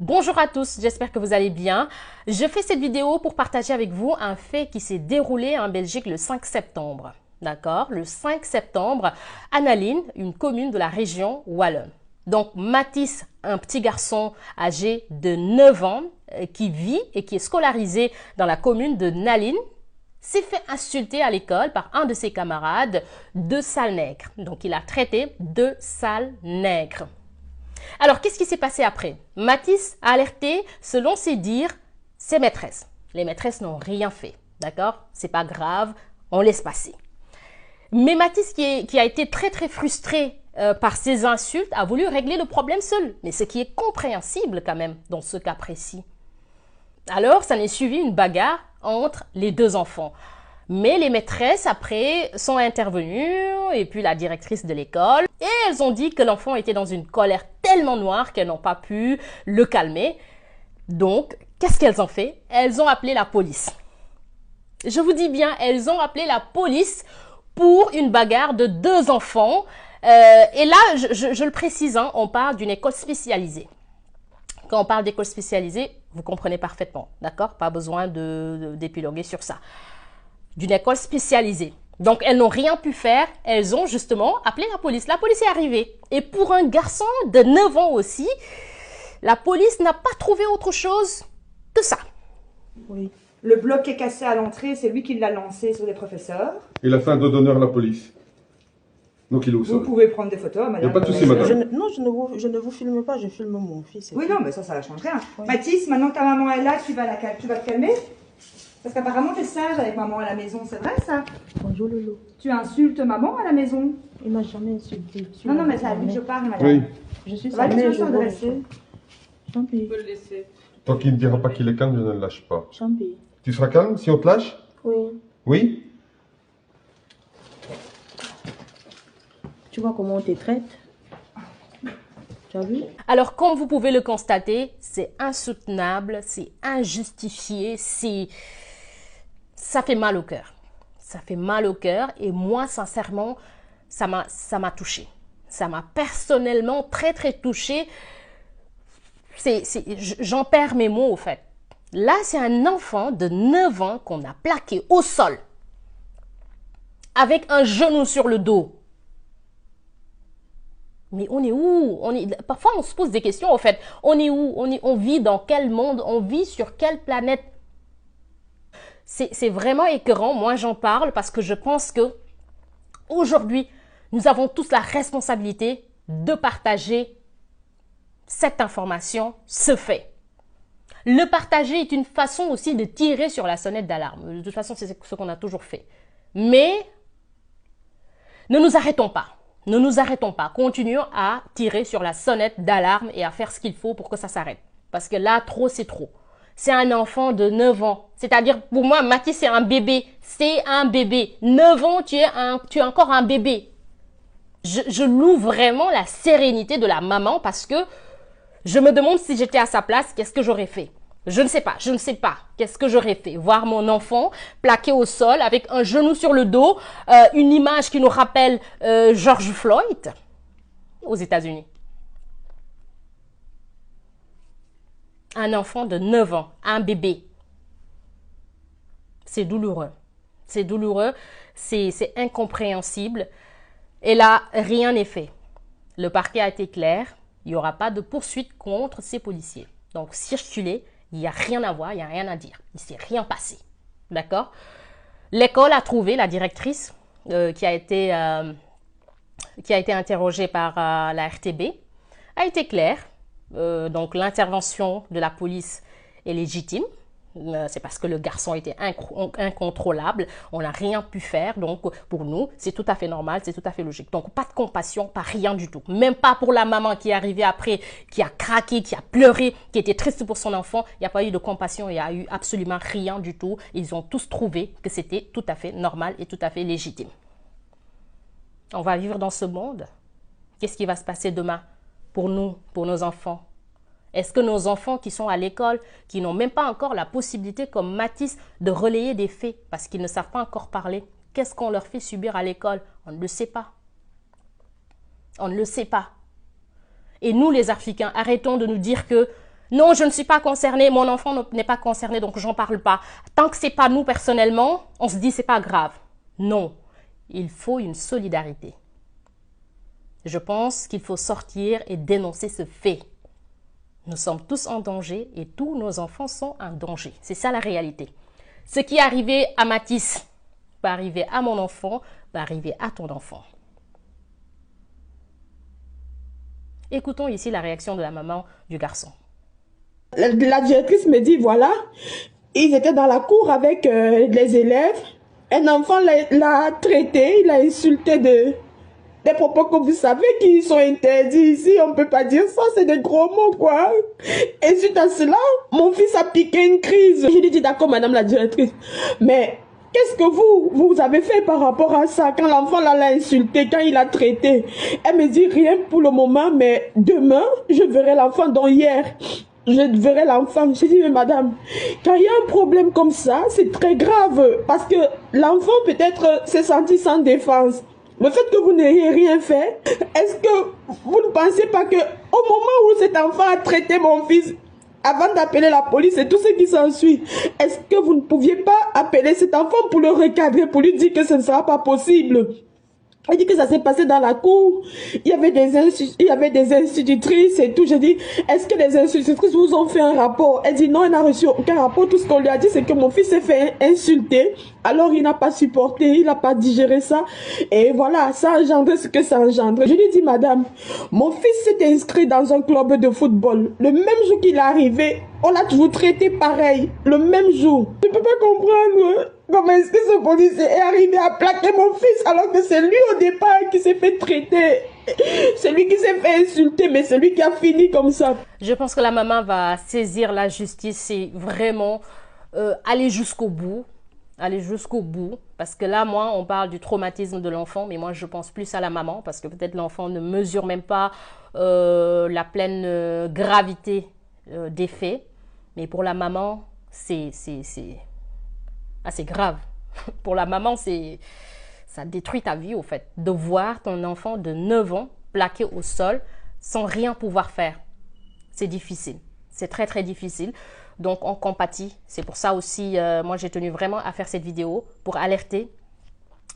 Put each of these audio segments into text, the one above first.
Bonjour à tous, j'espère que vous allez bien. Je fais cette vidéo pour partager avec vous un fait qui s'est déroulé en Belgique le 5 septembre. D'accord? Le 5 septembre, à Nalin, une commune de la région Wallonne. Donc Mathis, un petit garçon âgé de 9 ans qui vit et qui est scolarisé dans la commune de Nalin, s'est fait insulter à l'école par un de ses camarades de sale nègre. Donc il a traité de sale nègre. Alors, qu'est-ce qui s'est passé après? Mathis a alerté, selon ses dires, ses maîtresses. Les maîtresses n'ont rien fait, d'accord? C'est pas grave, on laisse passer. Mais Mathis, qui a été très frustré par ces insultes, a voulu régler le problème seul. Mais ce qui est compréhensible quand même dans ce cas précis. Alors, ça n'est suivi une bagarre entre les deux enfants. Mais les maîtresses, après, sont intervenues, et puis la directrice de l'école, et elles ont dit que l'enfant était dans une colère tellement noire qu'elles n'ont pas pu le calmer. Donc, qu'est-ce qu'elles ont fait? Elles ont appelé la police. Je vous dis bien, elles ont appelé la police pour une bagarre de deux enfants. Et là, je le précise, hein, on parle d'une école spécialisée. Quand on parle d'école spécialisée, vous comprenez parfaitement, d'accord? Pas besoin d'épiloguer sur ça. D'une école spécialisée. Donc, elles n'ont rien pu faire. Elles ont justement appelé la police. La police est arrivée. Et pour un garçon de 9 ans aussi, la police n'a pas trouvé autre chose que ça. Oui. Le bloc est cassé à l'entrée, c'est lui qui l'a lancé sur les professeurs. Il a fait un dos d'honneur à la police. Donc il est au sol. Vous pouvez prendre des photos, madame. Il n'y a pas de souci, madame. Non, je ne vous filme pas, je filme mon fils. Oui, non, mais ça ne change rien. Oui. Mathis, maintenant que ta maman est là, tu vas te calmer? Parce qu'apparemment, tu es sage avec maman à la maison, c'est vrai ça? Bonjour Lolo. Tu insultes maman à la maison? Il m'a jamais insulté. Non, mais c'est à lui que je parle, madame. Oui. Je suis Ça sa va, mère, tu je vas vois. s'adresser. Champi. Tant qu'il ne dira pas qu'il est calme, je ne le lâche pas. Champi. Tu seras calme si on te lâche? Oui. Oui? Tu vois comment on te traite? Tu as vu? Alors, comme vous pouvez le constater, c'est insoutenable, c'est injustifié, ça fait mal au cœur. Ça fait mal au cœur et moi, sincèrement, ça m'a touchée. Ça m'a personnellement très touchée. J'en perds mes mots, au fait. Là, c'est un enfant de 9 ans qu'on a plaqué au sol avec un genou sur le dos. Mais on est où? Parfois, on se pose des questions, en fait. On est où? On vit dans quel monde? On vit sur quelle planète? C'est vraiment écœurant. Moi, j'en parle parce que je pense que aujourd'hui, nous avons tous la responsabilité de partager cette information, ce fait. Le partager est une façon aussi de tirer sur la sonnette d'alarme. De toute façon, c'est ce qu'on a toujours fait. Mais ne nous arrêtons pas. Ne nous arrêtons pas. Continuons à tirer sur la sonnette d'alarme et à faire ce qu'il faut pour que ça s'arrête. Parce que là, trop, c'est trop. C'est un enfant de 9 ans. C'est-à-dire, pour moi, Mathis, c'est un bébé. C'est un bébé. 9 ans, tu es encore un bébé. Je loue vraiment la sérénité de la maman parce que je me demande si j'étais à sa place, qu'est-ce que j'aurais fait? Je ne sais pas, qu'est-ce que j'aurais fait? Voir mon enfant plaqué au sol avec un genou sur le dos, une image qui nous rappelle George Floyd aux États-Unis. Un enfant de 9 ans, un bébé. C'est douloureux. C'est douloureux, c'est incompréhensible. Et là, rien n'est fait. Le parquet a été clair, il n'y aura pas de poursuite contre ces policiers. Donc, circuler, il n'y a rien à voir, il n'y a rien à dire. Il ne s'est rien passé. D'accord? L'école a trouvé la directrice qui a été interrogée par la RTB, a été claire. Donc, l'intervention de la police est légitime. C'est parce que le garçon était incontrôlable. On n'a rien pu faire. Donc, pour nous, c'est tout à fait normal, c'est tout à fait logique. Donc, pas de compassion, pas rien du tout. Même pas pour la maman qui est arrivée après, qui a craqué, qui a pleuré, qui était triste pour son enfant. Il n'y a pas eu de compassion, il n'y a eu absolument rien du tout. Ils ont tous trouvé que c'était tout à fait normal et tout à fait légitime. On va vivre dans ce monde. Qu'est-ce qui va se passer demain pour nous, pour nos enfants? Est-ce que nos enfants qui sont à l'école, qui n'ont même pas encore la possibilité, comme Mathis, de relayer des faits parce qu'ils ne savent pas encore parler, qu'est-ce qu'on leur fait subir à l'école? On ne le sait pas. On ne le sait pas. Et nous, les Africains, arrêtons de nous dire que Non, je ne suis pas concernée, mon enfant n'est pas concerné, donc j'en parle pas. Tant que c'est pas nous personnellement, on se dit c'est pas grave. Non, il faut une solidarité. Je pense qu'il faut sortir et dénoncer ce fait. Nous sommes tous en danger et tous nos enfants sont en danger. C'est ça la réalité. Ce qui est arrivé à Mathis va arriver à mon enfant, va arriver à ton enfant. Écoutons ici la réaction de la maman du garçon. La directrice me dit, voilà, ils étaient dans la cour avec les élèves. Un enfant l'a traité, il a insulté des propos que vous savez qui sont interdits ici. On ne peut pas dire ça, c'est des gros mots, quoi. Et suite à cela, mon fils a piqué une crise. Je lui dis, d'accord, madame la directrice, mais qu'est-ce que vous avez fait par rapport à ça quand l'enfant l'a insulté, quand il a traité? Elle me dit, rien pour le moment, mais demain, je verrai l'enfant, dont hier. Je verrai l'enfant. J'ai dit, mais madame, quand il y a un problème comme ça, c'est très grave. Parce que l'enfant peut-être s'est senti sans défense. Le fait que vous n'ayez rien fait, est-ce que vous ne pensez pas que au moment où cet enfant a traité mon fils, avant d'appeler la police et tout ce qui s'ensuit, est-ce que vous ne pouviez pas appeler cet enfant pour le recadrer, pour lui dire que ce ne sera pas possible? Elle dit que ça s'est passé dans la cour. Il y avait des institutrices et tout. J'ai dit, est-ce que les institutrices vous ont fait un rapport? Elle dit, non, elle n'a reçu aucun rapport. Tout ce qu'on lui a dit, c'est que mon fils s'est fait insulter. Alors, il n'a pas supporté, il n'a pas digéré ça. Et voilà, ça a engendré ce que ça a engendré. Je lui dis, madame, mon fils s'est inscrit dans un club de football. Le même jour qu'il est arrivé, on l'a toujours traité pareil. Le même jour. Je ne peux pas comprendre. Comment est-ce que ce policier est arrivé à plaquer mon fils alors que c'est lui au départ qui s'est fait traiter? C'est lui qui s'est fait insulter, mais c'est lui qui a fini comme ça. Je pense que la maman va saisir la justice et vraiment aller jusqu'au bout. Aller jusqu'au bout. Parce que là, moi, on parle du traumatisme de l'enfant, mais moi, je pense plus à la maman parce que peut-être l'enfant ne mesure même pas la pleine gravité des faits. Mais pour la maman, c'est grave. Pour la maman, ça détruit ta vie, au fait. De voir ton enfant de 9 ans plaqué au sol sans rien pouvoir faire. C'est difficile. C'est très, très difficile. Donc, on compatit. C'est pour ça aussi, moi, j'ai tenu vraiment à faire cette vidéo pour alerter,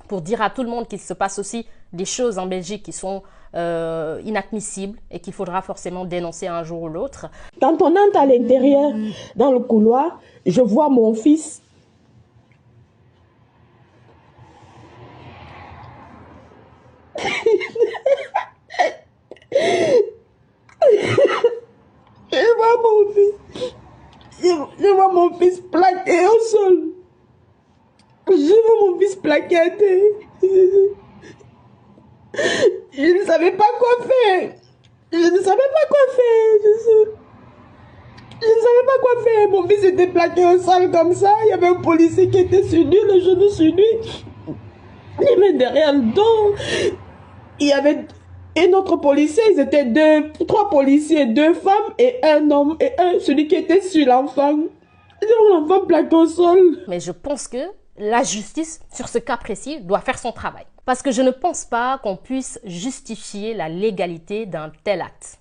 pour dire à tout le monde qu'il se passe aussi des choses en Belgique qui sont inadmissibles et qu'il faudra forcément dénoncer un jour ou l'autre. Quand on entre à l'intérieur, dans le couloir, je vois mon fils. Je vois mon fils plaqué au sol. Je vois mon fils plaqué à terre. Je ne savais pas quoi faire. Je ne savais pas quoi faire. Je ne savais pas quoi faire. Mon fils était plaqué au sol comme ça. Il y avait un policier qui était sur lui, le genou sur lui. Il met derrière le dos. Il y avait un autre policier. Ils étaient 3 policiers, 2 femmes et un homme. Et celui qui était sur l'enfant. L'enfant plaqué au sol. Mais je pense que la justice, sur ce cas précis, doit faire son travail. Parce que je ne pense pas qu'on puisse justifier la légalité d'un tel acte.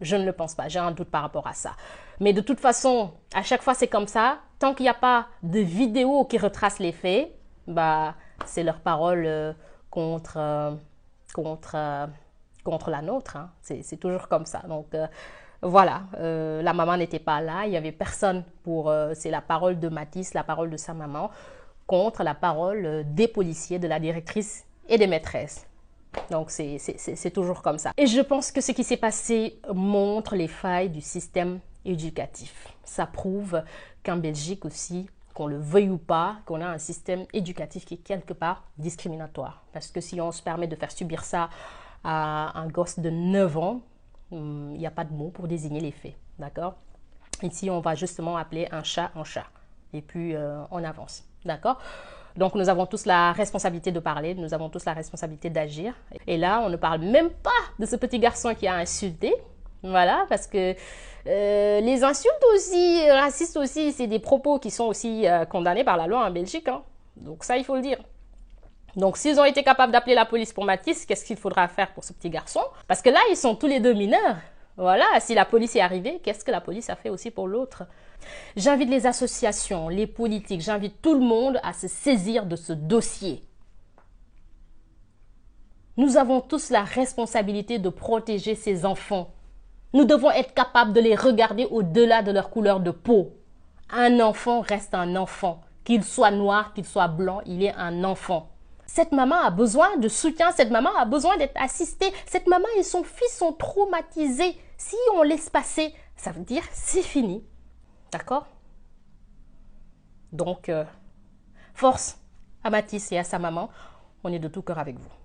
Je ne le pense pas, j'ai un doute par rapport à ça. Mais de toute façon, à chaque fois c'est comme ça. Tant qu'il n'y a pas de vidéo qui retrace les faits, bah, c'est leur parole contre la nôtre. Hein. C'est toujours comme ça. Donc voilà, la maman n'était pas là, il n'y avait personne pour... c'est la parole de Mathis, la parole de sa maman, contre la parole des policiers, de la directrice et des maîtresses. Donc, c'est toujours comme ça. Et je pense que ce qui s'est passé montre les failles du système éducatif. Ça prouve qu'en Belgique aussi, qu'on le veuille ou pas, qu'on a un système éducatif qui est quelque part discriminatoire. Parce que si on se permet de faire subir ça à un gosse de 9 ans, il n'y a pas de mot pour désigner les faits. D'accord? Ici, on va justement appeler un chat un chat. Et puis, on avance. D'accord? Donc, nous avons tous la responsabilité de parler, nous avons tous la responsabilité d'agir. Et là, on ne parle même pas de ce petit garçon qui a insulté. Voilà, parce que les insultes aussi, racistes aussi, c'est des propos qui sont aussi condamnés par la loi en Belgique. Hein. Donc ça, il faut le dire. Donc, s'ils ont été capables d'appeler la police pour Mathis, qu'est-ce qu'il faudra faire pour ce petit garçon? Parce que là, ils sont tous les deux mineurs. Voilà, si la police est arrivée, qu'est-ce que la police a fait aussi pour l'autre? J'invite les associations, les politiques, j'invite tout le monde à se saisir de ce dossier. Nous avons tous la responsabilité de protéger ces enfants. Nous devons être capables de les regarder au-delà de leur couleur de peau. Un enfant reste un enfant. Qu'il soit noir, qu'il soit blanc, il est un enfant. Cette maman a besoin de soutien, cette maman a besoin d'être assistée. Cette maman et son fils sont traumatisés. Si on laisse passer, ça veut dire c'est fini. D'accord? Donc, force à Mathis et à sa maman. On est de tout cœur avec vous.